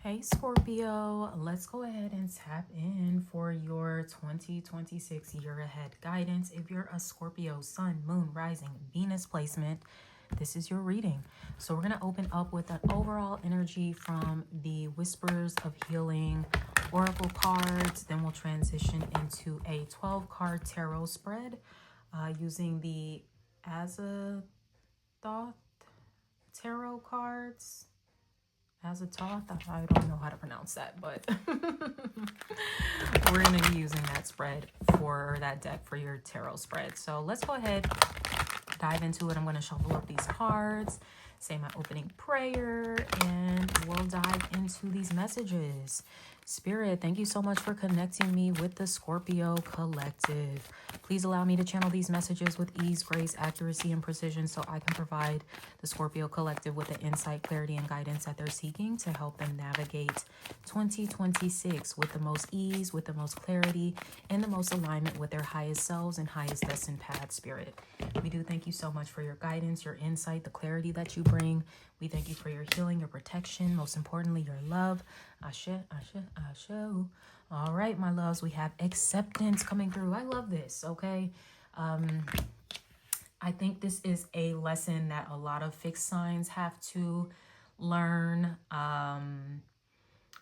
Hey Scorpio, let's go ahead and tap in for your 2026 year ahead guidance. If you're a Scorpio, Sun, Moon, Rising, Venus placement, this is your reading. So we're going to open up with an overall energy from the Whispers of Healing Oracle cards. Then we'll transition into a 12-card tarot spread using the Azathoth tarot cards. Azathoth, I don't know how to pronounce that, but we're going to be using that spread for that deck for your tarot spread. So let's go ahead, dive into it. I'm going to shuffle up these cards, say my opening prayer, and we'll dive into these messages. Spirit, thank you so much for connecting me with the Scorpio collective. Please allow me to channel these messages with ease, grace, accuracy, and precision so I can provide the Scorpio collective with the insight, clarity, and guidance that they're seeking to help them navigate 2026 with the most ease, with the most clarity, and the most alignment with their highest selves and highest destined path. Spirit, we do thank you so much for your guidance, your insight, the clarity that you bring. We thank you for your healing, your protection, most importantly, your love. Ashe, ashe, ashe. All right, my loves, we have acceptance coming through. I love this, okay? I think this is a lesson that a lot of fixed signs have to learn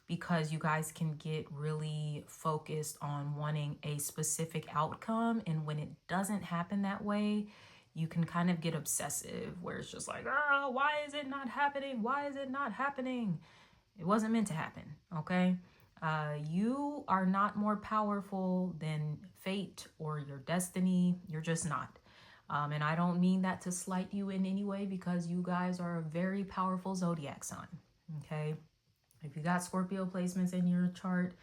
because you guys can get really focused on wanting a specific outcome. And when it doesn't happen that way, you can kind of get obsessive where it's just like, oh, why is it not happening? Why is it not happening? It wasn't meant to happen, okay? You are not more powerful than fate or your destiny. You're just not. And I don't mean that to slight you in any way because you guys are a very powerful zodiac sign, okay? If you got Scorpio placements in your chart,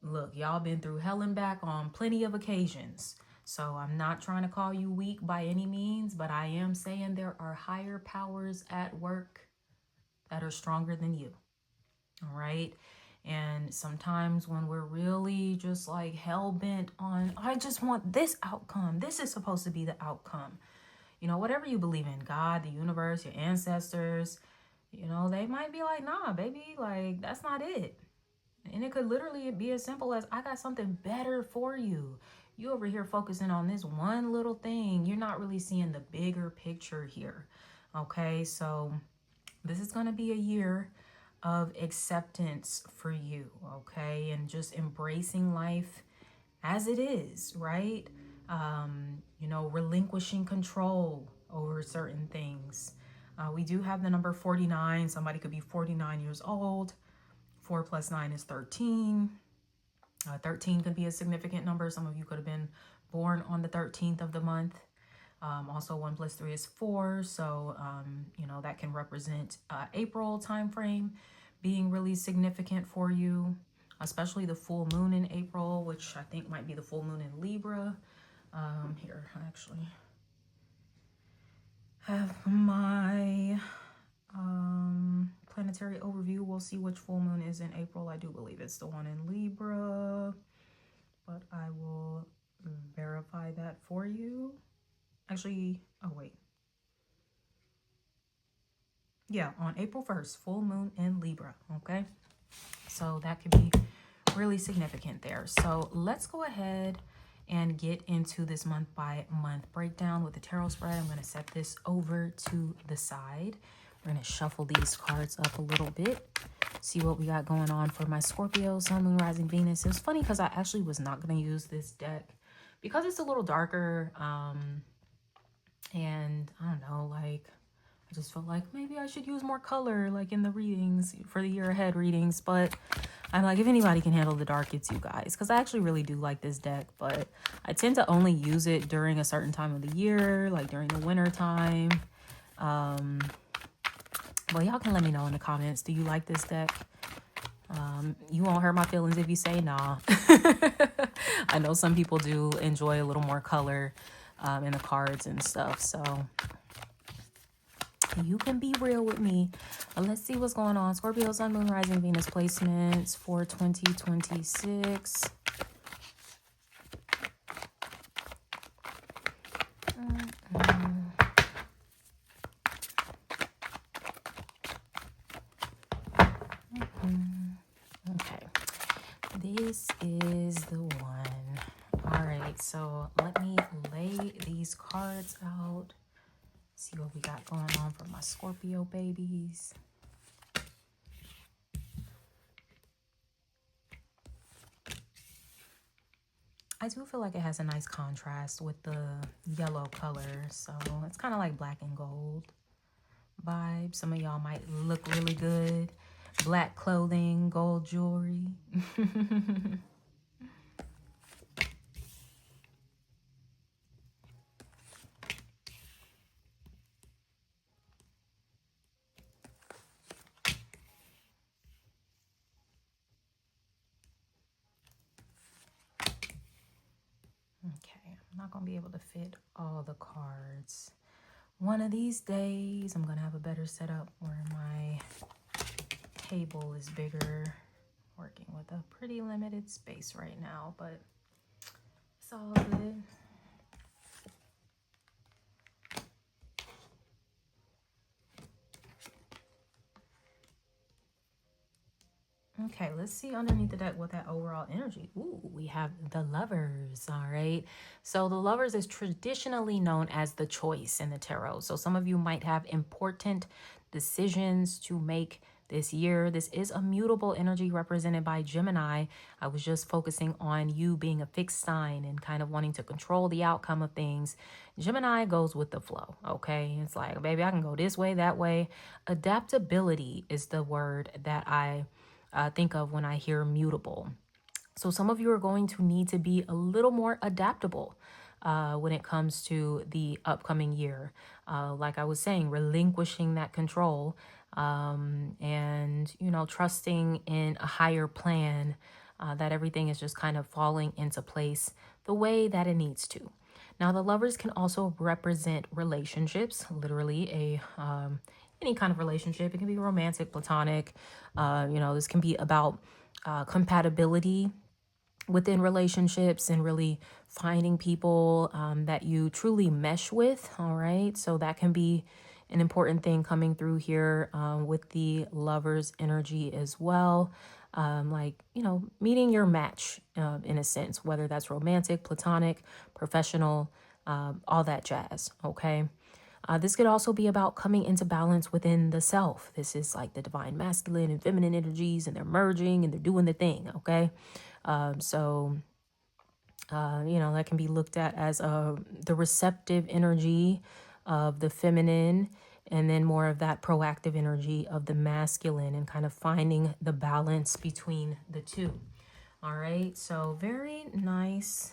look, y'all been through hell and back on plenty of occasions. So I'm not trying to call you weak by any means, but I am saying there are higher powers at work that are stronger than you. All right. And sometimes when we're really just like hell bent on, I just want this outcome. This is supposed to be the outcome. You know, whatever you believe in, God, the universe, your ancestors, you know, they might be like, nah, baby, like that's not it. And it could literally be as simple as I got something better for you. You over here focusing on this one little thing. You're not really seeing the bigger picture here. Okay, so this is going to be a year of acceptance for you, okay? And just embracing life as it is, right? You know, relinquishing control over certain things. We do have the number 49. Somebody could be 49 years old. 4 plus 9 is 13. 13 could be a significant number. Some of you could have been born on the 13th of the month. Also 1 plus 3 is 4. So, you know, that can represent April time frame being really significant for you, especially the full moon in April, which I think might be the full moon in Libra. Here, I actually have my planetary overview. We'll see which full moon is in April. I do believe it's the one in Libra, but I will verify that for you. Actually, oh wait. Yeah, on April 1st, full moon in Libra, okay? So that could be really significant there. So let's go ahead and get into this month by month breakdown with the tarot spread. I'm going to set this over to the side. We're going to shuffle these cards up a little bit, see what we got going on for my Scorpio, Sun, Moon, Rising, Venus. It was funny because I actually was not going to use this deck because it's a little darker. And I don't know, like, I just felt like maybe I should use more color, like in the readings for the year ahead readings. But I'm like, if anybody can handle the dark, it's you guys, because I actually really do like this deck. But I tend to only use it during a certain time of the year, like during the winter time. Well, y'all can let me know in the comments. Do you like this deck? You won't hurt my feelings if you say nah. I know some people do enjoy a little more color in the cards and stuff. So you can be real with me. Let's see what's going on. Scorpio, Sun, Moon, Rising, Venus placements for 2026. This is the one. All right, so let me lay these cards out. See what we got going on for my Scorpio babies. I do feel like it has a nice contrast with the yellow color. So it's kind of like black and gold vibe. Some of y'all might look really good. Black clothing, gold jewelry. Okay, I'm not going to be able to fit all the cards. One of these days, I'm going to have a better setup where my table is bigger. Working with a pretty limited space right now, but it's all good. Okay, let's see underneath the deck what that overall energy. Ooh, we have the Lovers, all right? So the Lovers is traditionally known as the choice in the tarot. So some of you might have important decisions to make this year. This is a mutable energy represented by Gemini. I was just focusing on you being a fixed sign and kind of wanting to control the outcome of things. Gemini goes with the flow, okay? It's like, baby, I can go this way, that way. Adaptability is the word that I think of when I hear mutable. So some of you are going to need to be a little more adaptable when it comes to the upcoming year. Like I was saying, relinquishing that control and, you know, trusting in a higher plan that everything is just kind of falling into place the way that it needs to. Now, the Lovers can also represent relationships, literally any kind of relationship. It can be romantic, platonic. You know, this can be about compatibility within relationships and really finding people that you truly mesh with. All right. So that can be an important thing coming through here with the Lovers energy as well. Like, you know, meeting your match in a sense, whether that's romantic, platonic, professional, all that jazz. Okay. This could also be about coming into balance within the self. This is like the divine masculine and feminine energies, and they're merging and they're doing the thing, okay? So, you know, that can be looked at as the receptive energy of the feminine, and then more of that proactive energy of the masculine, and kind of finding the balance between the two. All right, so very nice.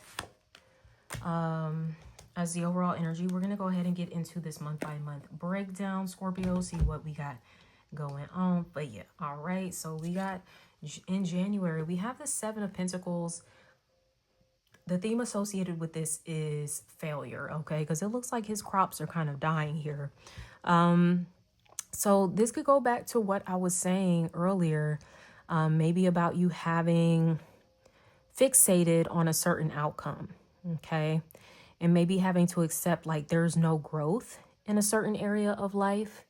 As the overall energy, we're going to go ahead and get into this month by month breakdown, Scorpio, see what we got going on. But yeah, all right. So we got in January, we have the Seven of Pentacles. The theme associated with this is failure, okay? Because it looks like his crops are kind of dying here. So this could go back to what I was saying earlier, maybe about you having fixated on a certain outcome, okay? And maybe having to accept like there's no growth in a certain area of life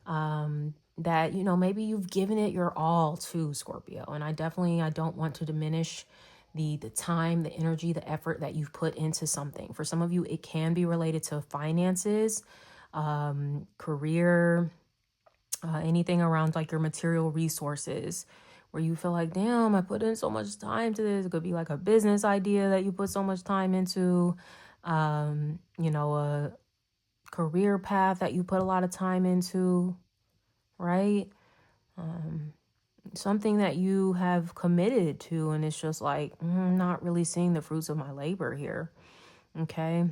that, you know, maybe you've given it your all to, Scorpio. And I don't want to diminish the time, the energy, the effort that you've put into something. For some of you, it can be related to finances, career, anything around like your material resources, where you feel like, damn, I put in so much time to this. It could be like a business idea that you put so much time into. You know, a career path that you put a lot of time into, right? Something that you have committed to, and it's just like, not really seeing the fruits of my labor here. Okay.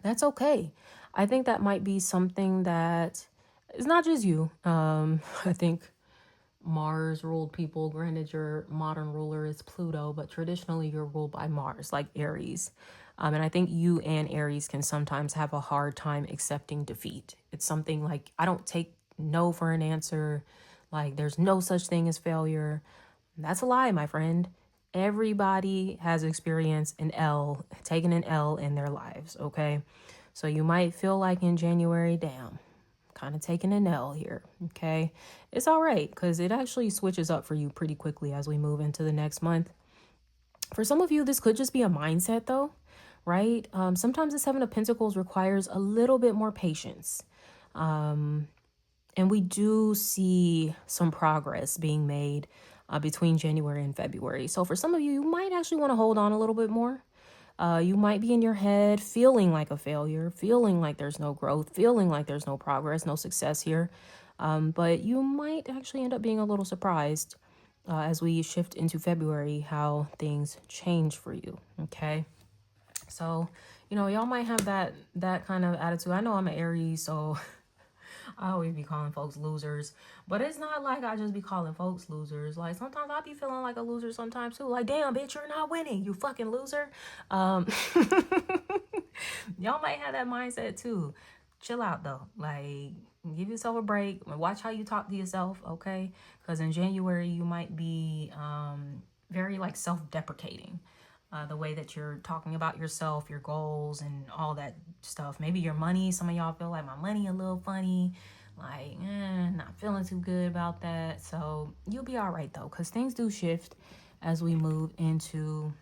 That's okay. I think that might be something that is not just you. I think Mars ruled people. Granted, your modern ruler is Pluto, but traditionally you're ruled by Mars, like Aries. And I think you and Aries can sometimes have a hard time accepting defeat. It's something like, I don't take no for an answer. Like, there's no such thing as failure. That's a lie, my friend. Everybody has experienced taking an L in their lives, okay? So you might feel like in January, damn, kind of taking an L here, okay? It's all right, because it actually switches up for you pretty quickly as we move into the next month. For some of you, this could just be a mindset though, right? Sometimes the Seven of Pentacles requires a little bit more patience. And we do see some progress being made between January and February. So for some of you, you might actually want to hold on a little bit more. You might be in your head feeling like a failure, feeling like there's no growth, feeling like there's no progress, no success here. But you might actually end up being a little surprised as we shift into February, how things change for you. Okay. So, y'all might have that kind of attitude. I know I'm an Aries, so I always be calling folks losers, but it's not like I just be calling folks losers. Like sometimes I be feeling like a loser sometimes too. Like, damn, bitch, you're not winning, you fucking loser. Y'all might have that mindset too. Chill out though. Like, give yourself a break. Watch how you talk to yourself, okay? Because in January you might be very like self-deprecating. The way that you're talking about yourself, your goals, and all that stuff. Maybe your money. Some of y'all feel like my money a little funny. Like, not feeling too good about that. So you'll be all right though, because things do shift as we move into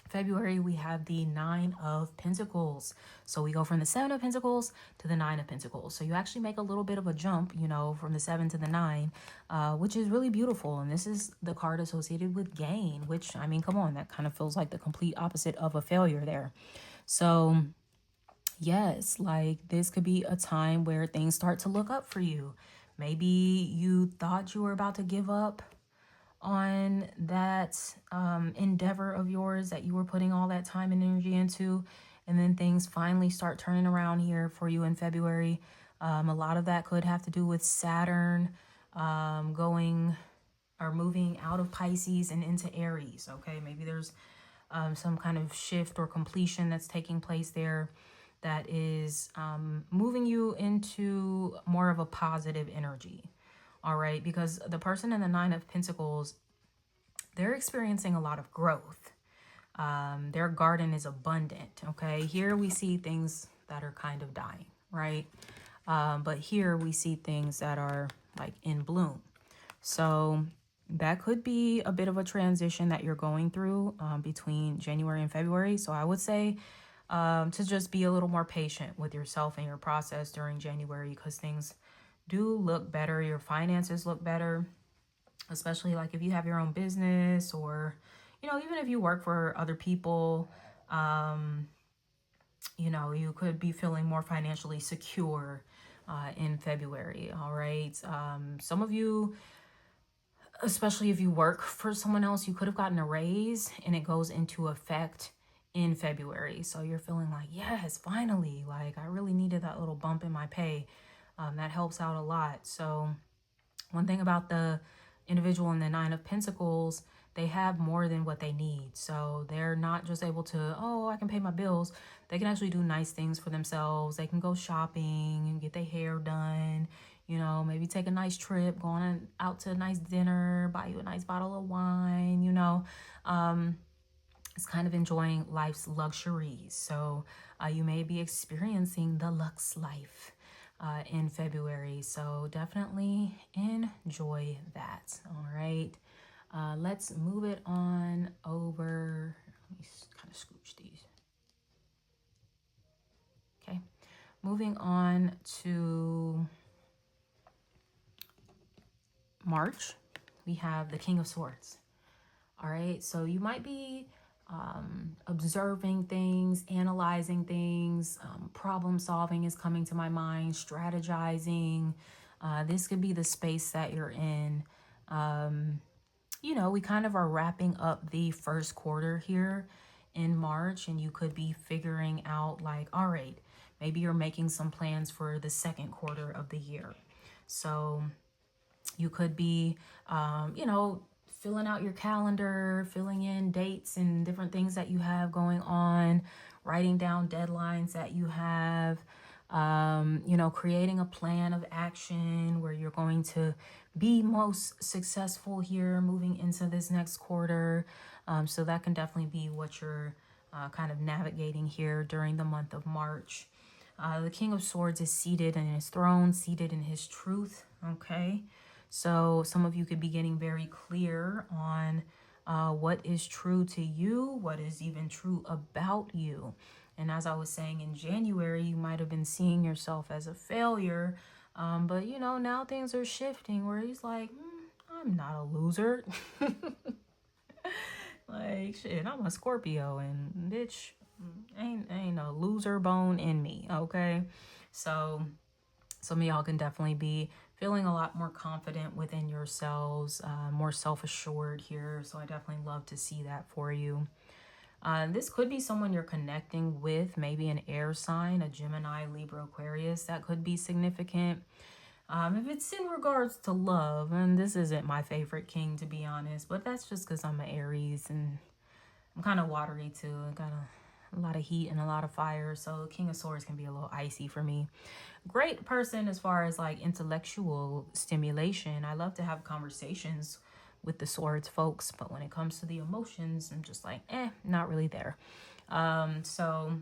February. We have the Nine of Pentacles. So we go from the Seven of Pentacles to the Nine of Pentacles. So you actually make a little bit of a jump, from the 7 to the 9, which is really beautiful. And this is the card associated with gain, which, I mean, come on, that kind of feels like the complete opposite of a failure there. So yes, like this could be a time where things start to look up for you. Maybe you thought you were about to give up on that endeavor of yours that you were putting all that time and energy into, and then things finally start turning around here for you in February. A lot of that could have to do with Saturn going or moving out of Pisces and into Aries. Okay, maybe there's some kind of shift or completion that's taking place there that is moving you into more of a positive energy. All right, because the person in the Nine of Pentacles, they're experiencing a lot of growth. Their garden is abundant. Okay, here we see things that are kind of dying, right? But here we see things that are like in bloom. So that could be a bit of a transition that you're going through between January and February. So I would say to just be a little more patient with yourself and your process during January, because things do look better. Your finances look better, especially like if you have your own business, or even if you work for other people. You could be feeling more financially secure in February. All right. Some of you, especially if you work for someone else, you could have gotten a raise and it goes into effect in February. So you're feeling like, yes, finally, like I really needed that little bump in my pay. That helps out a lot. So one thing about the individual in the Nine of Pentacles, they have more than what they need. So they're not just able to, oh, I can pay my bills. They can actually do nice things for themselves. They can go shopping and get their hair done, maybe take a nice trip, going out to a nice dinner, buy you a nice bottle of wine, it's kind of enjoying life's luxuries. So you may be experiencing the Lux life in February. So definitely enjoy that. All right. Let's move it on over. Let me kind of scooch these. Okay. Moving on to March, we have the King of Swords. All right. So you might be observing things, analyzing things, problem solving is coming to my mind, strategizing. This could be the space that you're in. We kind of are wrapping up the first quarter here in March, and you could be figuring out like, all right, maybe you're making some plans for the second quarter of the year. So you could be, filling out your calendar, filling in dates and different things that you have going on, writing down deadlines that you have, creating a plan of action where you're going to be most successful here moving into this next quarter. So that can definitely be what you're kind of navigating here during the month of March. The King of Swords is seated in his throne, seated in his truth. Okay. So some of you could be getting very clear on what is true to you, what is even true about you. And as I was saying in January, you might have been seeing yourself as a failure. But, you know, now things are shifting where he's like, I'm not a loser. Like, shit, I'm a Scorpio and bitch, ain't a loser bone in me, okay? So some of y'all can definitely be feeling a lot more confident within yourselves, more self-assured here. So I definitely love to see that for you. This could be someone you're connecting with, maybe an air sign, a Gemini, Libra, Aquarius. That could be significant. If it's in regards to love, and this isn't my favorite king, to be honest, but that's just because I'm an Aries and I'm kind of watery too. I got a lot of heat and a lot of fire, so King of Swords can be a little icy for me. Great person as far as like intellectual stimulation. I love to have conversations with the swords folks, but when it comes to the emotions, I'm just like, not really there. So,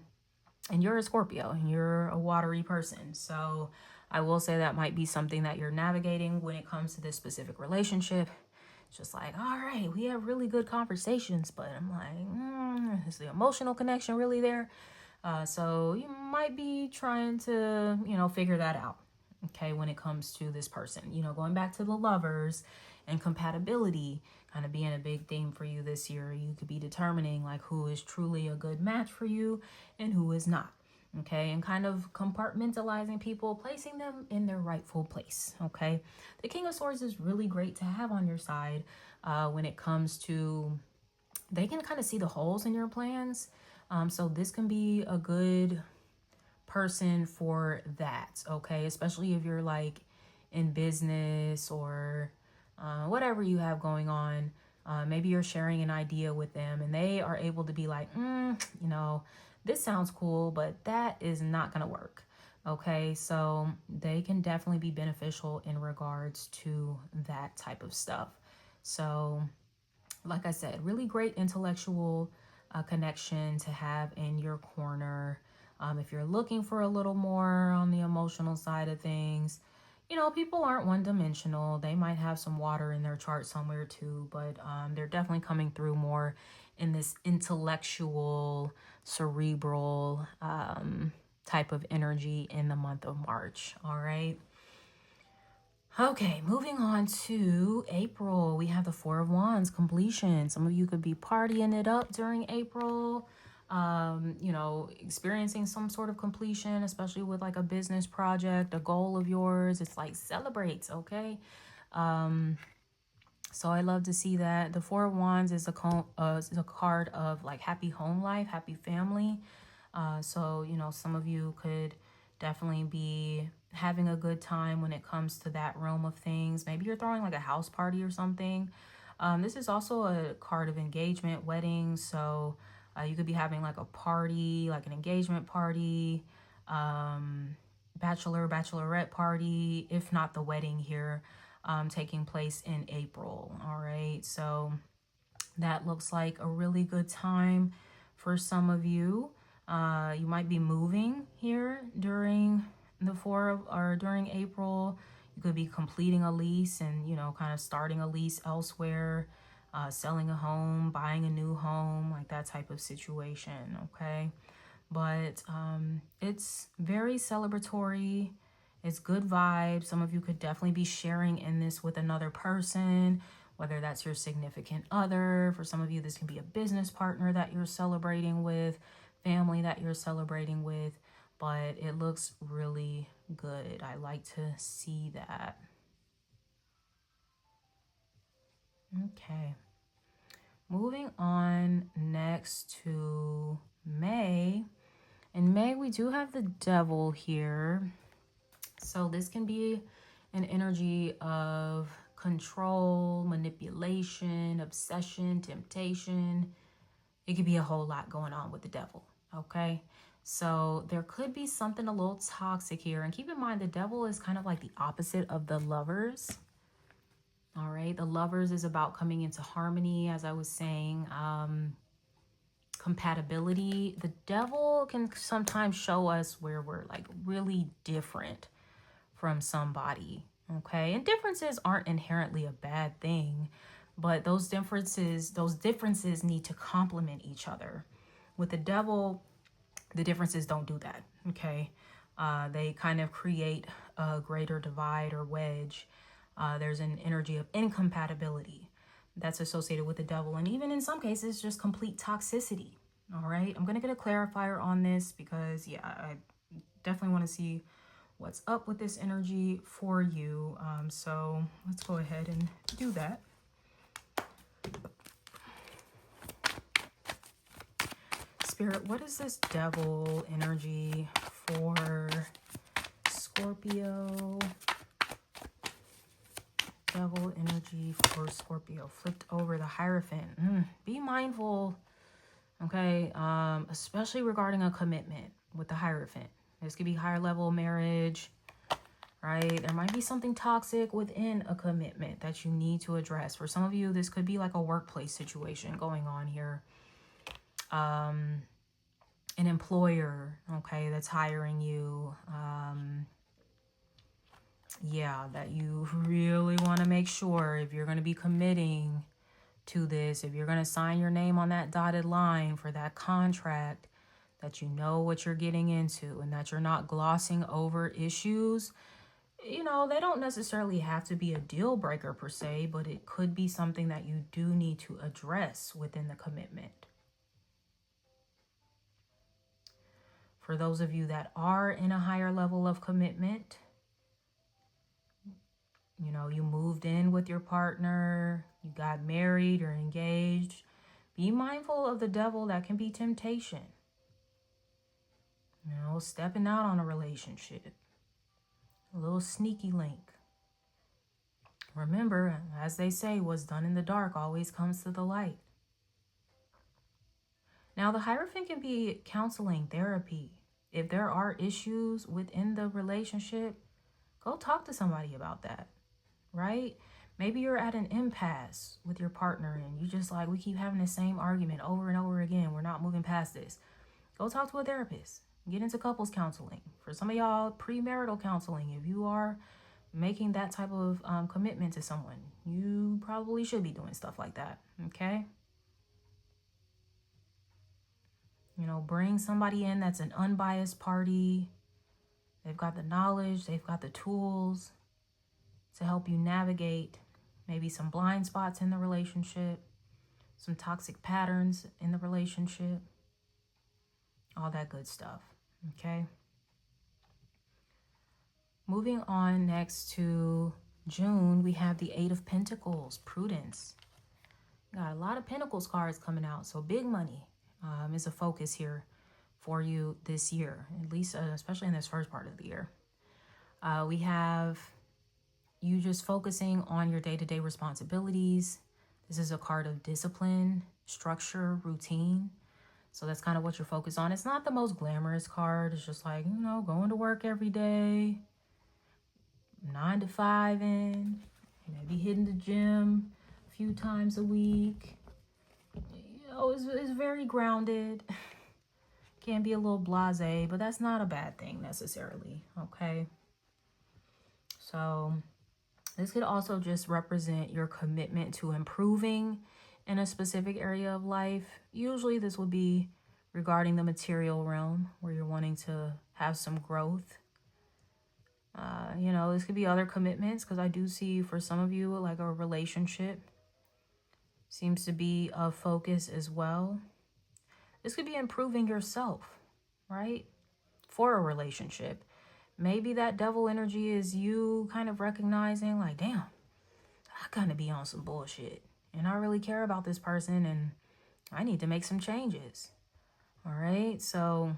and you're a Scorpio and you're a watery person. So I will say that might be something that you're navigating when it comes to this specific relationship. It's just like, all right, we have really good conversations, but I'm like, is the emotional connection really there? So you might be trying to, you know, figure that out, okay, when it comes to this person. You know, going back to the lovers and compatibility kind of being a big theme for you this year. You could be determining like who is truly a good match for you and who is not, okay, and kind of compartmentalizing people, placing them in their rightful place, okay. The King of Swords is really great to have on your side when it comes to, they can kind of see the holes in your plans. So this can be a good person for that, okay? Especially if you're like in business or whatever you have going on. Maybe you're sharing an idea with them and they are able to be like, you know, this sounds cool, but that is not going to work. Okay, so they can definitely be beneficial in regards to that type of stuff. So like I said, really great intellectual connection to have in your corner. If you're looking for a little more on the emotional side of things, you know, people aren't one-dimensional. They might have some water in their chart somewhere too, but they're definitely coming through more in this intellectual, cerebral type of energy in the month of March. All right. Okay, moving on to April. We have the Four of Wands, completion. Some of you could be partying it up during April, you know, experiencing some sort of completion, especially with like a business project, a goal of yours. It's like celebrates, okay? So I love to see that. The Four of Wands is a card of like happy home life, happy family. So, you know, some of you could definitely be having a good time when it comes to that realm of things. Maybe you're throwing like a house party or something. This is also a card of engagement, wedding. So you could be having like a party, like an engagement party, bachelorette party, if not the wedding here, taking place in April. All right. So that looks like a really good time for some of you. You might be moving here during during April. You could be completing a lease and, you know, kind of starting a lease elsewhere, selling a home, buying a new home, like that type of situation, okay? But it's very celebratory. It's good vibes. Some of you could definitely be sharing in this with another person, whether that's your significant other. For some of you, this can be a business partner that you're celebrating with, family that you're celebrating with, but it looks really good. I like to see that. Okay. Moving on next to May. In May, we do have the Devil here. So this can be an energy of control, manipulation, obsession, temptation. It could be a whole lot going on with the Devil, okay? So there could be something a little toxic here. And keep in mind, the Devil is kind of like the opposite of the Lovers. All right, the Lovers is about coming into harmony, as I was saying, compatibility. The Devil can sometimes show us where we're like really different from somebody, okay? And differences aren't inherently a bad thing, But those differences need to complement each other. With the devil, the differences don't do that. Okay. They kind of create a greater divide or wedge. There's an energy of incompatibility that's associated with the devil, and even in some cases, just complete toxicity. All right. I'm going to get a clarifier on this because, yeah, I definitely want to see what's up with this energy for you. So let's go ahead and do that. Spirit, what is this devil energy for Scorpio? Devil energy for Scorpio. Flipped over the Hierophant. Be mindful, okay? Especially regarding a commitment with the Hierophant. This could be higher level marriage, right? There might be something toxic within a commitment that you need to address. For some of you, this could be like a workplace situation going on here. An employer, okay, that's hiring you. Yeah, that you really want to make sure if you're going to be committing to this, if you're going to sign your name on that dotted line for that contract, that you know what you're getting into and that you're not glossing over issues. You know, they don't necessarily have to be a deal breaker per se, but it could be something that you do need to address within the commitment. For those of you that are in a higher level of commitment, you know, you moved in with your partner, you got married or engaged. Be mindful of the devil. That can be temptation. You know, stepping out on a relationship. A little sneaky link. Remember, as they say, what's done in the dark always comes to the light. Now, the Hierophant can be counseling, therapy. If there are issues within the relationship, go talk to somebody about that, right? Maybe you're at an impasse with your partner and you just like, we keep having the same argument over and over again. We're not moving past this. Go talk to a therapist. Get into couples counseling. For some of y'all, premarital counseling. If you are making that type of commitment to someone, you probably should be doing stuff like that, okay? You know, bring somebody in that's an unbiased party. They've got the knowledge, they've got the tools to help you navigate maybe some blind spots in the relationship, some toxic patterns in the relationship, all that good stuff, okay? Moving on next to June, we have the Eight of Pentacles, prudence. Got a lot of Pentacles cards coming out, so big money is a focus here for you this year, at least especially in this first part of the year. We have you just focusing on your day-to-day responsibilities. This is a card of discipline, structure, routine. So that's kind of what you're focused on. It's not the most glamorous card. It's just like, you know, going to work every day, 9 to 5 in, maybe hitting the gym a few times a week. You know, it's very grounded. Can be a little blasé, but that's not a bad thing necessarily, okay? So this could also just represent your commitment to improving in a specific area of life. Usually this would be regarding the material realm where you're wanting to have some growth. You know, this could be other commitments because I do see for some of you like a relationship seems to be a focus as well. This could be improving yourself, right? For a relationship. Maybe that devil energy is you kind of recognizing like, damn, I kind of be on some bullshit and I really care about this person and I need to make some changes. All right. So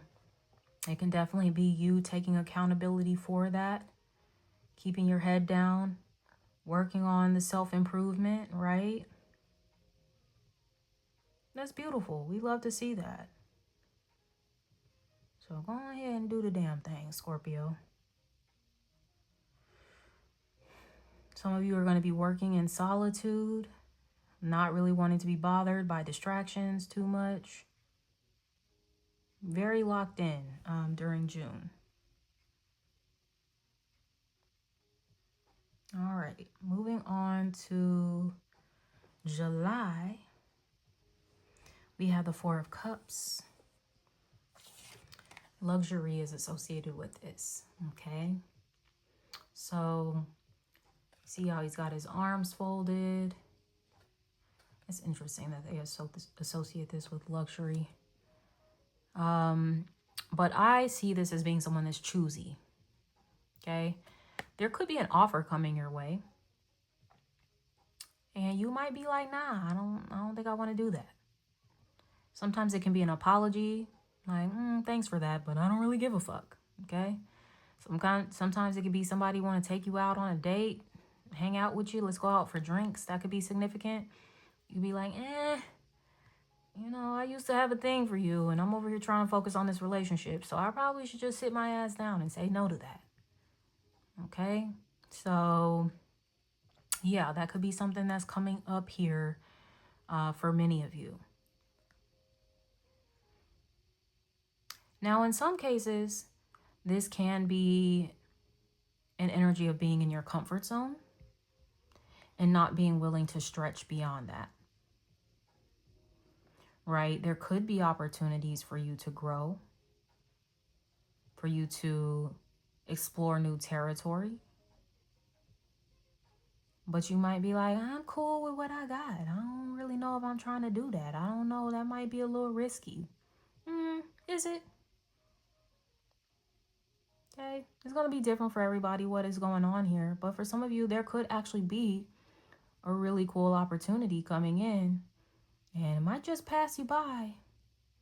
it can definitely be you taking accountability for that, keeping your head down, working on the self-improvement, right? That's beautiful. We love to see that. So go ahead and do the damn thing, Scorpio. Some of you are going to be working in solitude, not really wanting to be bothered by distractions too much. Very locked in during June. All right, moving on to July, we have the Four of Cups. Luxury is associated with this, okay? So, see how he's got his arms folded. It's interesting that they associate this with luxury. But I see this as being someone that's choosy, okay? There could be an offer coming your way. And you might be like, nah, I don't think I want to do that. Sometimes it can be an apology, like, thanks for that, but I don't really give a fuck, okay? Sometimes it could be somebody want to take you out on a date, hang out with you, let's go out for drinks. That could be significant. You could be like, I used to have a thing for you, and I'm over here trying to focus on this relationship, so I probably should just sit my ass down and say no to that, okay? So, yeah, that could be something that's coming up here for many of you. Now, in some cases, this can be an energy of being in your comfort zone and not being willing to stretch beyond that, right? There could be opportunities for you to grow, for you to explore new territory. But you might be like, I'm cool with what I got. I don't really know if I'm trying to do that. I don't know. That might be a little risky. Is it? Okay. It's going to be different for everybody what is going on here. But for some of you, there could actually be a really cool opportunity coming in. And it might just pass you by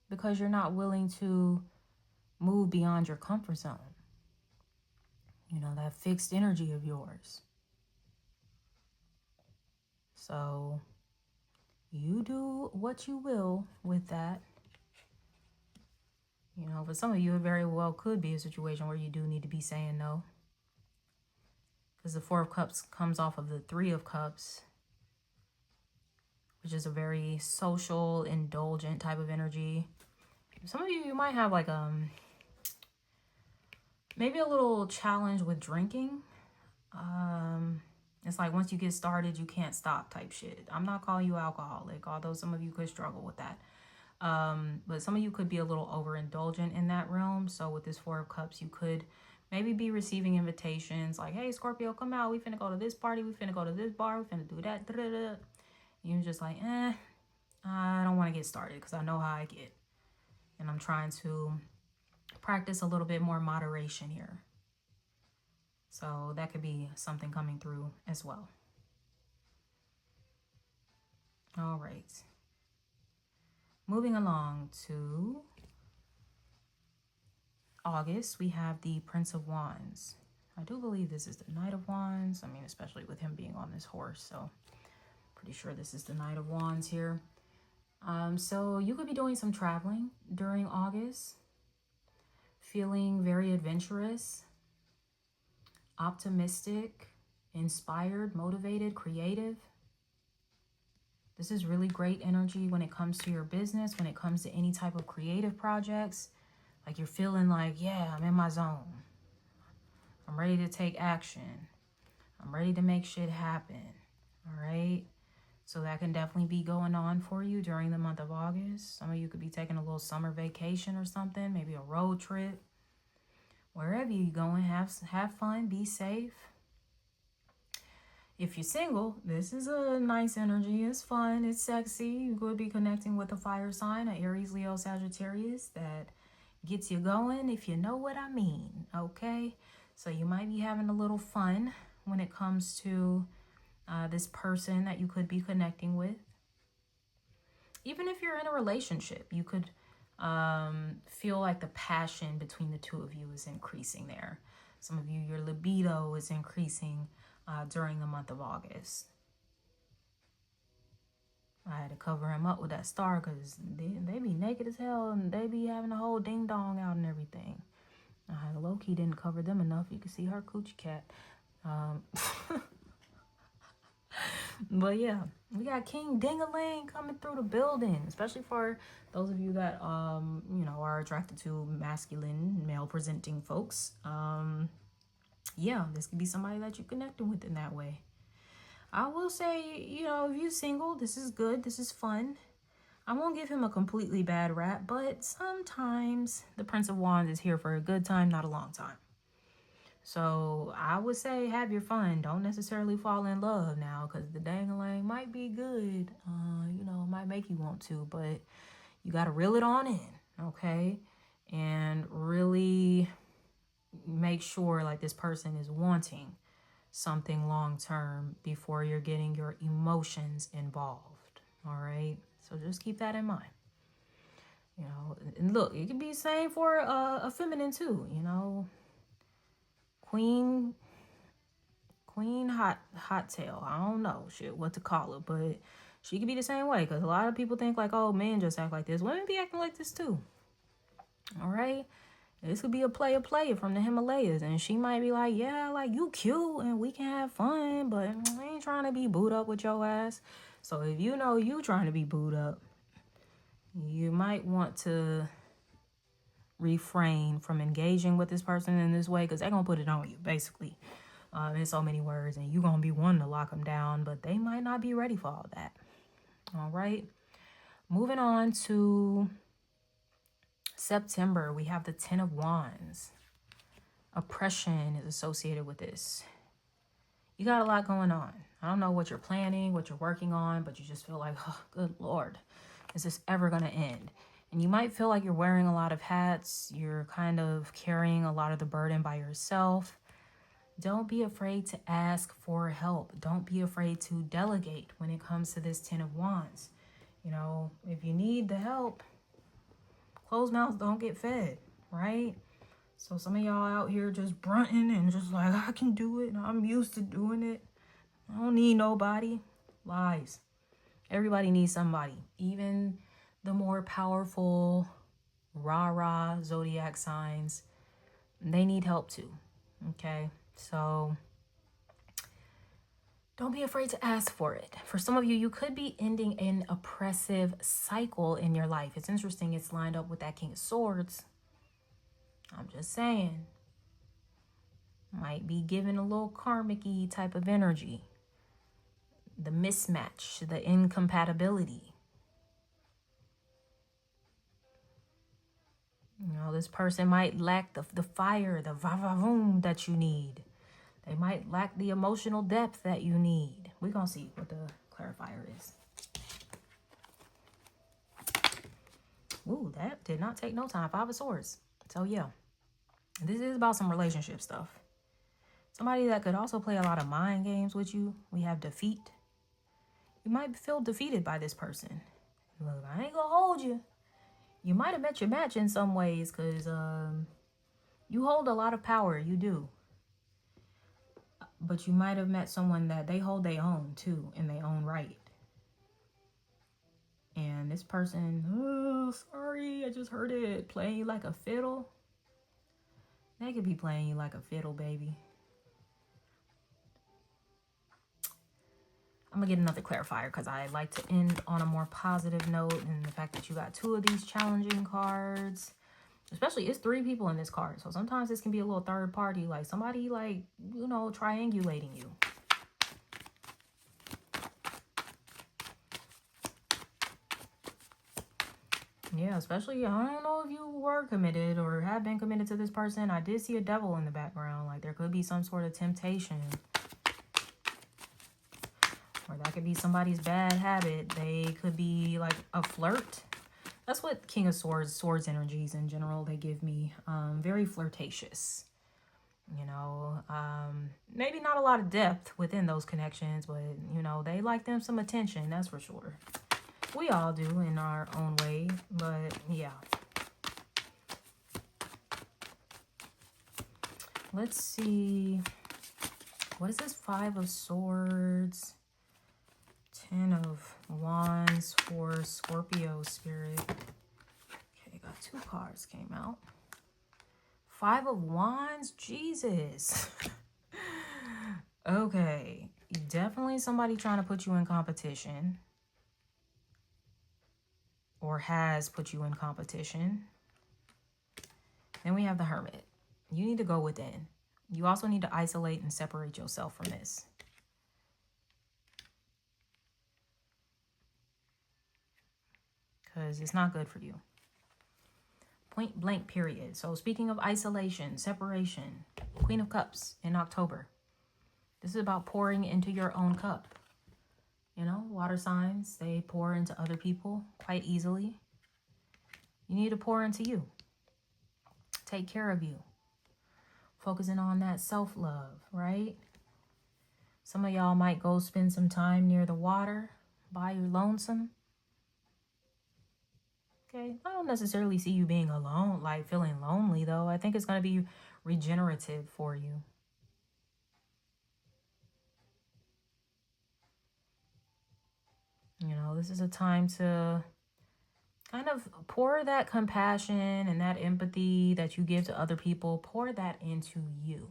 because you're not willing to move beyond your comfort zone. That fixed energy of yours. So you do what you will with that. For some of you, it very well could be a situation where you do need to be saying no. Because the Four of Cups comes off of the Three of Cups, which is a very social, indulgent type of energy. Some of you might have like maybe a little challenge with drinking. It's like once you get started, you can't stop type shit. I'm not calling you alcoholic, although some of you could struggle with that. But some of you could be a little overindulgent in that realm. So with this Four of Cups, you could maybe be receiving invitations like, hey, Scorpio, come out. We finna go to this party. We finna go to this bar. We finna do that. You're just like, I don't want to get started because I know how I get. And I'm trying to practice a little bit more moderation here. So that could be something coming through as well. All right. Moving along to August, we have the Prince of Wands. I do believe this is the Knight of Wands. I mean, especially with him being on this horse. So pretty sure this is the Knight of Wands here. So you could be doing some traveling during August. Feeling very adventurous, optimistic, inspired, motivated, creative. This is really great energy when it comes to your business, when it comes to any type of creative projects. Like you're feeling like, yeah, I'm in my zone. I'm ready to take action. I'm ready to make shit happen. All right. So that can definitely be going on for you during the month of August. Some of you could be taking a little summer vacation or something, maybe a road trip. Wherever you're going, have fun, be safe. If you're single, this is a nice energy. It's fun, it's sexy. You could be connecting with a fire sign, an Aries, Leo, Sagittarius that gets you going, if you know what I mean, okay? So you might be having a little fun when it comes to this person that you could be connecting with. Even if you're in a relationship, you could feel like the passion between the two of you is increasing there. Some of you, your libido is increasing during the month of August. I had to cover him up with that star because they be naked as hell and they be having a whole ding dong out and everything. Low-key didn't cover them enough. You can see her coochie cat. But yeah, we got King Ding-a-ling coming through the building, especially for those of you that, are attracted to masculine, male-presenting folks. Yeah, this could be somebody that you're connecting with in that way. I will say, you know, if you're single, this is good. This is fun. I won't give him a completely bad rap, but sometimes the Prince of Wands is here for a good time, not a long time. So I would say have your fun. Don't necessarily fall in love now, because the dang-a-lang might be good. You know, it might make you want to, but you got to reel it on in, okay? And really make sure like this person is wanting something long term before you're getting your emotions involved. All right, so just keep that in mind. You know, and look, it can be the same for a feminine too. You know, queen hot tail. I don't know shit what to call it, but she could be the same way, because a lot of people think like, oh, men just act like this. Women be acting like this too. All right. This could be a player from the Himalayas, and she might be like, yeah, like, you cute and we can have fun, but I ain't trying to be booed up with your ass. So if you know you trying to be booed up, you might want to refrain from engaging with this person in this way, because they're going to put it on you, basically, in so many words, and you're going to be wanting to lock them down, but they might not be ready for all that. All right. Moving on to September, we have the Ten of Wands. Oppression is associated with this. You got a lot going on. I don't know what you're planning, what you're working on, but you just feel like, oh, good Lord, is this ever going to end? And you might feel like you're wearing a lot of hats. You're kind of carrying a lot of the burden by yourself. Don't be afraid to ask for help. Don't be afraid to delegate when it comes to this Ten of Wands. You know, if you need the help, closed mouths don't get fed, right? So some of y'all out here just grunting and just like, I can do it. I'm used to doing it. I don't need nobody. Lies. Everybody needs somebody. Even the more powerful, rah-rah zodiac signs, they need help too. Okay? So don't be afraid to ask for it. For some of you, you could be ending an oppressive cycle in your life. It's interesting. It's lined up with that King of Swords. I'm just saying. Might be given a little karmic-y type of energy. The mismatch, the incompatibility. You know, this person might lack the fire, the va-va-voom that you need. They might lack the emotional depth that you need. We're going to see what the clarifier is. Ooh, that did not take no time. Five of Swords. So, yeah. This is about some relationship stuff. Somebody that could also play a lot of mind games with you. We have defeat. You might feel defeated by this person. Look, I ain't gonna hold you. You might have met your match in some ways, because you hold a lot of power. You do. But you might have met someone that they hold their own, too, in their own right. And this person, oh, sorry, I just heard it, playing you like a fiddle. They could be playing you like a fiddle, baby. I'm going to get another clarifier, because I like to end on a more positive note. And the fact that you got two of these challenging cards, especially it's three people in this card. So sometimes this can be a little third party, like somebody like, you know, triangulating you. Yeah, especially, I don't know if you were committed or have been committed to this person. I did see a devil in the background. Like there could be some sort of temptation. Or that could be somebody's bad habit. They could be like a flirt. That's what King of Swords energies in general, they give me. Very flirtatious. You know, maybe not a lot of depth within those connections, but, you know, they like them some attention, that's for sure. We all do in our own way, but yeah. Let's see. What is this? Five of Swords. 10 of Wands for Scorpio spirit. Okay, got two cards came out. Five of Wands. Jesus. Okay. Definitely somebody trying to put you in competition. Or has put you in competition. Then we have the Hermit. You need to go within. You also need to isolate and separate yourself from this. because it's not good for you. Point blank, period. So speaking of isolation, separation, Queen of Cups in October. This is about pouring into your own cup. You know, water signs, they pour into other people quite easily. You need to pour into you. Take care of you. Focusing on that self-love, right? Some of y'all might go spend some time near the water by your lonesome. Okay, I don't necessarily see you being alone, like feeling lonely though. I think it's going to be regenerative for you. You know, this is a time to kind of pour that compassion and that empathy that you give to other people, pour that into you.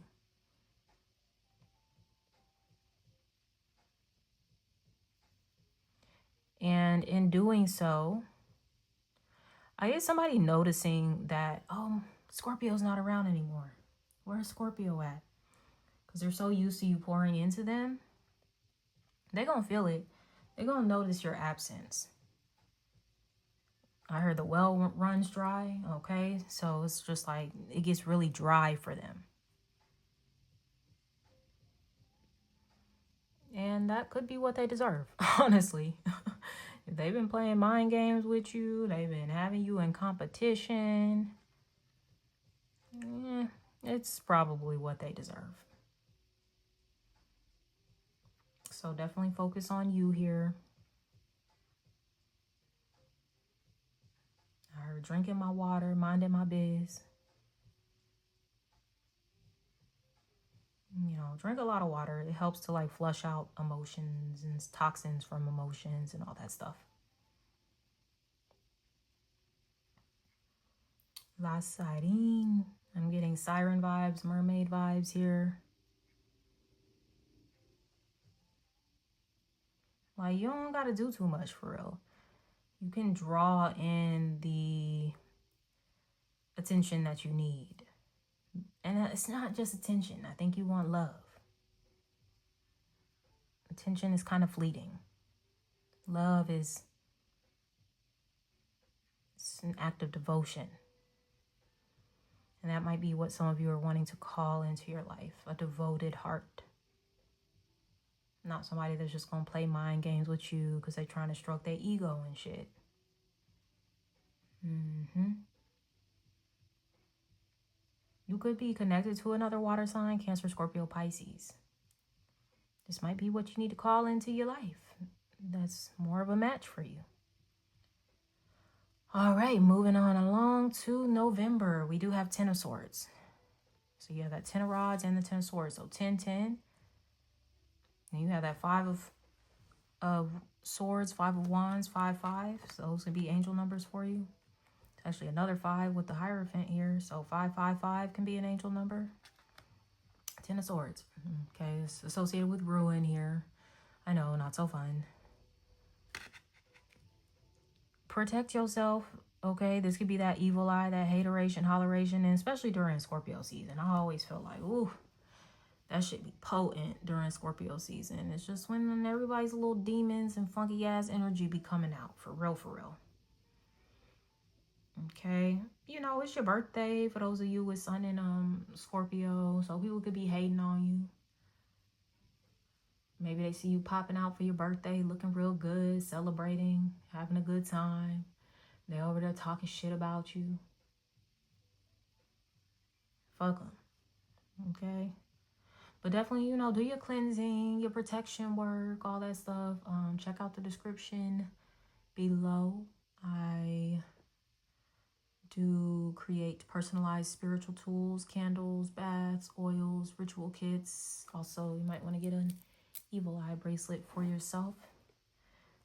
And in doing so, I get somebody noticing that, oh, Scorpio's not around anymore. Where's Scorpio at? Because they're so used to you pouring into them. They're going to feel it. They're going to notice your absence. I heard the well runs dry. Okay. So it's just like it gets really dry for them. And that could be what they deserve, honestly. If they've been playing mind games with you, they've been having you in competition, it's probably what they deserve. So definitely focus on you here. I heard drinking my water, minding my biz. You know, drink a lot of water. It helps to like flush out emotions and toxins from emotions and all that stuff. Last sighting. I'm getting siren vibes, mermaid vibes here. Like, you don't got to do too much for real. You can draw in the attention that you need. And it's not just attention. I think you want love. Attention is kind of fleeting. Love is an act of devotion. And that might be what some of you are wanting to call into your life. A devoted heart. Not somebody that's just going to play mind games with you because they're trying to stroke their ego and shit. You could be connected to another water sign, Cancer, Scorpio, Pisces. This might be what you need to call into your life. That's more of a match for you. All right, moving on along to November. We do have 10 of Swords. So you have that 10 of Rods and the 10 of Swords. So 10, 10. And you have that 5 of Swords, 5 of Wands, 5, 5. So those can be angel numbers for you. It's actually another 5 with the Hierophant here. So 5, 5, 5 can be an angel number. 10 of Swords. Okay, it's associated with ruin here. I know, not so fun. Protect yourself, okay? This could be that evil eye, that hateration, holleration, and especially during Scorpio season. I always feel like, ooh, that should be potent during Scorpio season. It's just when everybody's little demons and funky ass energy be coming out, for real, for real. Okay, you know, it's your birthday for those of you with sun in Scorpio, so people could be hating on you. Maybe they see you popping out for your birthday, looking real good, celebrating, having a good time. They over there talking shit about you. Fuck them. Okay? But definitely, you know, do your cleansing, your protection work, all that stuff. Check out the description below. I do create personalized spiritual tools, candles, baths, oils, ritual kits. Also, you might want to get an evil eye bracelet for yourself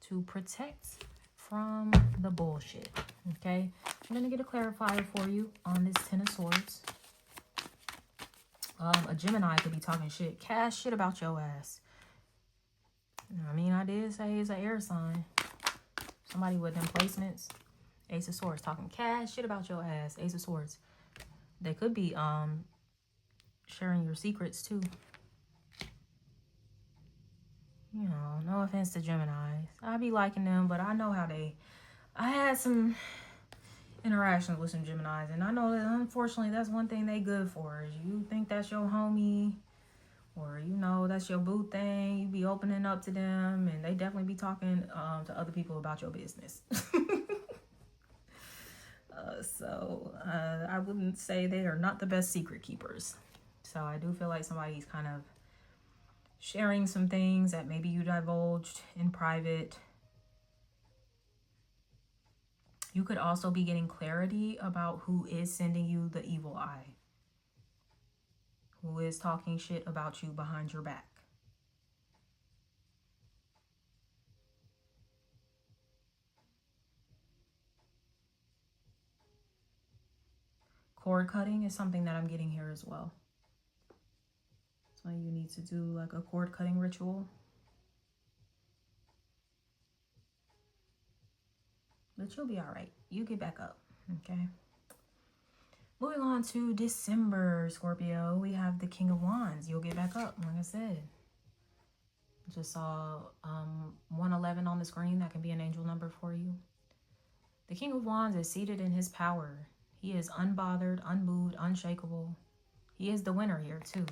to protect from the bullshit. Okay, I'm gonna get a clarifier for you on this 10 of Swords. A Gemini could be talking shit, cash shit about your ass. I mean, I did say it's an air sign. Somebody with them placements. Ace of Swords talking cash shit about your ass. Ace of Swords. They could be sharing your secrets too. You know, no offense to Geminis. I be liking them, but I know how they I had some interactions with some Geminis, and I know that unfortunately that's one thing they good for is you think that's your homie, or you know that's your boo thing. You be opening up to them, and they definitely be talking to other people about your business. I wouldn't say they are not the best secret keepers. So I do feel like somebody's kind of sharing some things that maybe you divulged in private. You could also be getting clarity about who is sending you the evil eye, who is talking shit about you behind your back. Cord cutting is something that I'm getting here as well. So you need to do like a cord cutting ritual. But you'll be all right. You get back up, okay? Moving on to December, Scorpio, we have the King of Wands. You'll get back up, like I said. Just saw 111 on the screen. That can be an angel number for you. The King of Wands is seated in his power. He is unbothered, unmoved, unshakable. He is the winner here too.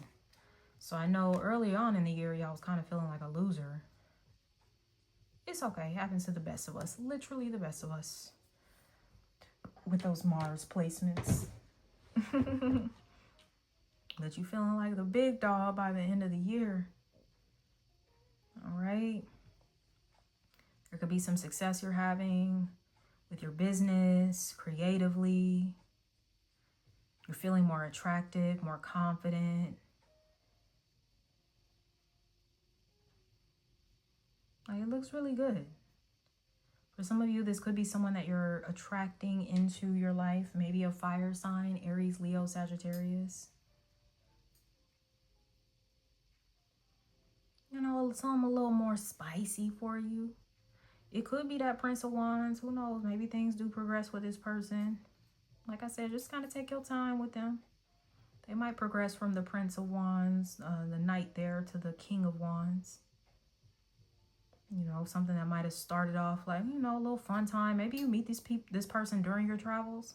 So I know early on in the year, y'all was kind of feeling like a loser. It's okay. It happens to the best of us. Literally the best of us. With those Mars placements. But you feeling like the big dog by the end of the year. All right. There could be some success you're having with your business, creatively. You're feeling more attractive, more confident. Like, it looks really good. For some of you, this could be someone that you're attracting into your life. Maybe a fire sign, Aries, Leo, Sagittarius. You know, something a little more spicy for you. It could be that Prince of Wands. Who knows? Maybe things do progress with this person. Like I said, just kind of take your time with them. They might progress from the Prince of Wands, the Knight there, to the King of Wands. You know, something that might have started off like, you know, a little fun time. Maybe you meet this person during your travels.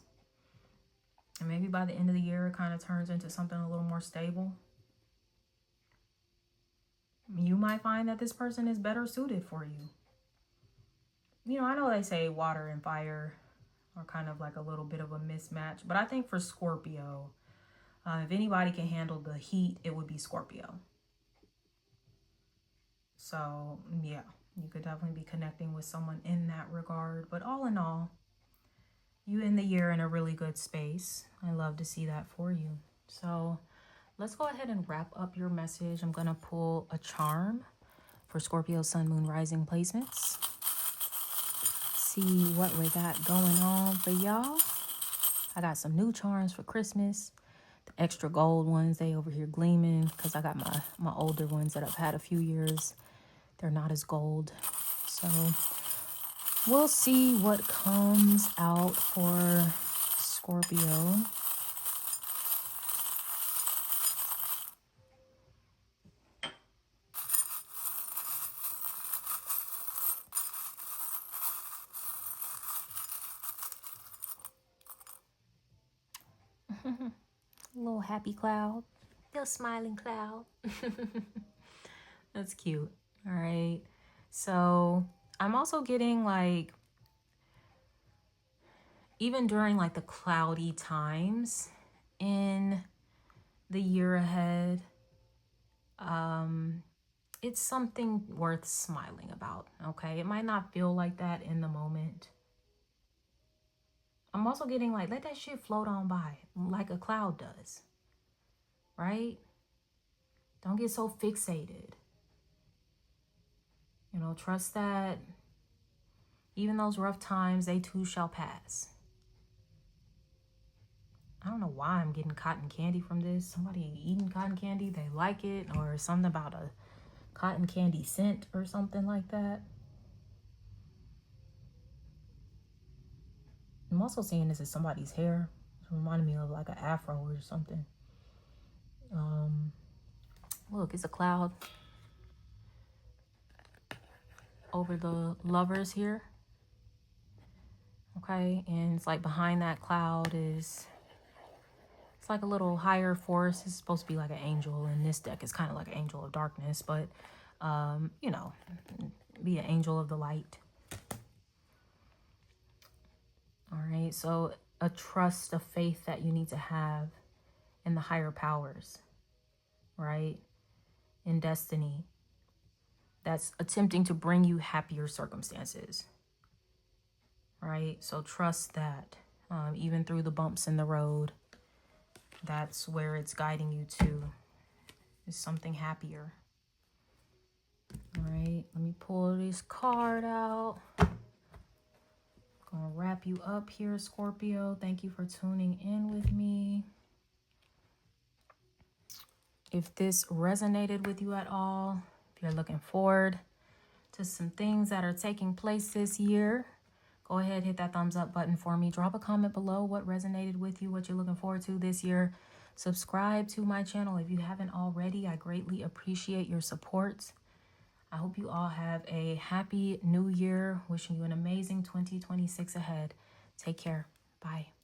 And maybe by the end of the year, it kind of turns into something a little more stable. You might find that this person is better suited for you. You know, I know they say water and fire are kind of like a little bit of a mismatch. But I think for Scorpio, if anybody can handle the heat, it would be Scorpio. So, yeah, you could definitely be connecting with someone in that regard. But all in all, you end the year in a really good space. I love to see that for you. So let's go ahead and wrap up your message. I'm going to pull a charm for Scorpio, Sun, Moon, Rising placements. See what we got going on for y'all. I got some new charms for Christmas. The extra gold ones, they over here gleaming because I got my older ones that I've had a few years. They're not as gold. So we'll see what comes out for Scorpio. A little happy cloud. Little smiling cloud. That's cute. All right. So I'm also getting like, even during like the cloudy times in the year ahead, it's something worth smiling about. Okay. It might not feel like that in the moment. I'm also getting like, let that shit float on by like a cloud does. Right? Don't get so fixated. You know, trust that even those rough times, they too shall pass. I don't know why I'm getting cotton candy from this. Somebody eating cotton candy, they like it, or something about a cotton candy scent or something like that. I'm also seeing this as somebody's hair. It's reminding me of like an afro or something. Look, it's a cloud over the lovers here. Okay, and it's like behind that cloud is, it's like a little higher force. It's supposed to be like an angel. In this deck, it's kind of like an angel of darkness, but you know, be an angel of the light. All right, so a trust, a faith that you need to have in the higher powers, right? In destiny, that's attempting to bring you happier circumstances, right? So trust that, even through the bumps in the road, that's where it's guiding you to, is something happier. All right, let me pull this card out. Gonna wrap you up here, Scorpio. Thank you for tuning in with me. If this resonated with you at all, if you're looking forward to some things that are taking place this year, go ahead, hit that thumbs up button for me. Drop a comment below what resonated with you, what you're looking forward to this year. Subscribe to my channel if you haven't already. I greatly appreciate your support. I hope you all have a happy new year. Wishing you an amazing 2026 ahead. Take care. Bye.